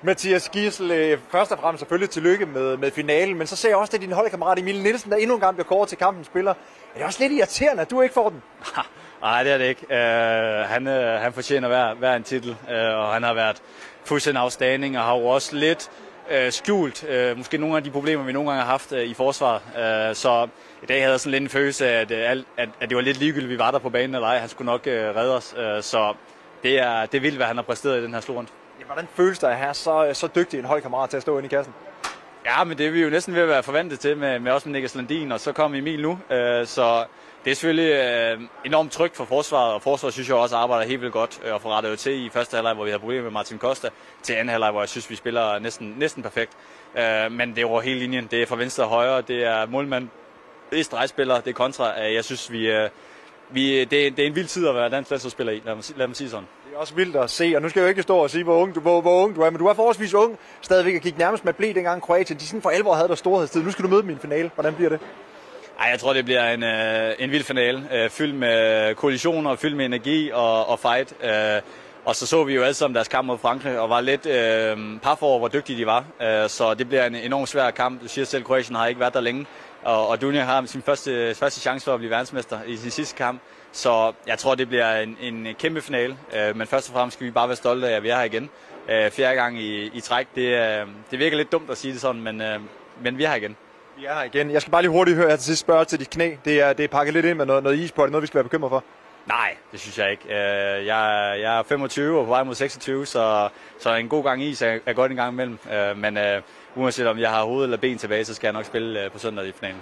Mathias Gidsel, først og fremmest selvfølgelig tillykke med finalen, men så ser jeg også, at din holdkammerat Emil Nielsen, der endnu en gang bliver kåret til kampens spiller. Er det også lidt irriterende, at du ikke får den? Nej, det er det ikke. Han fortjener hver en titel, og han har været fuldstændig afstanding og har jo også lidt skjult måske nogle af de problemer, vi nogle gange har haft i forsvaret. Så i dag havde jeg sådan lidt en følelse af, at det var lidt ligegyldigt, vi var der på banen eller ej. Han skulle nok redde os. Så det er vildt, hvad han har præsteret i den her slutrunde. Ja, hvordan føles det at have så dygtig en holdkammerat til at stå inde i kassen? Ja, men det er vi jo næsten ved at være forventet til med også med Niklas Landin, og så kom Emil nu. Så det er selvfølgelig enormt trygt for forsvaret, og forsvaret synes jeg også arbejder helt vildt godt og får rettet til i første halvleg, hvor vi havde problemer med Martin Costa, til anden halvleg, hvor jeg synes, vi spiller næsten perfekt. Men det er over hele linjen. Det er fra venstre og højre, det er målmand, det er stregspiller, det er kontra. Jeg synes, det er en vild tid at være dansk landsholdsspiller i, lad mig sige sådan. Det er også vildt at se, og nu skal jeg jo ikke stå og sige, hvor ung du er, men du er forholdsvis ung stadigvæk, og gik nærmest med ble dengang Kroatien. De sådan for alvor havde der storhedstid. Nu skal du møde dem i en finale. Hvordan bliver det? Ej, jeg tror, det bliver en vild finale, fyldt med kollisioner, fyldt med energi og fight. Og så vi jo alle sammen deres kamp mod Frankrig, og var lidt par for, hvor dygtige de var. Så det bliver en enormt svær kamp. Du siger selv, Kroatien har ikke været der længe, og Dunja har sin første chance for at blive verdensmester i sin sidste kamp. Så jeg tror, det bliver en kæmpe finale. Men først og fremmest skal vi bare være stolte af, at vi er her igen. Fjerde gang i træk. Det virker lidt dumt at sige det sådan, men vi er her igen. Vi er her igen. Jeg skal bare lige hurtigt høre her til sidst spørge til dit knæ. Det er pakket lidt ind med noget is på. Er det noget, vi skal være bekymret for? Nej, det synes jeg ikke. Jeg er 25 og på vej mod 26, så en god gang is er godt en gang imellem. Men uanset om jeg har hoved eller ben tilbage, så skal jeg nok spille på søndag i finalen.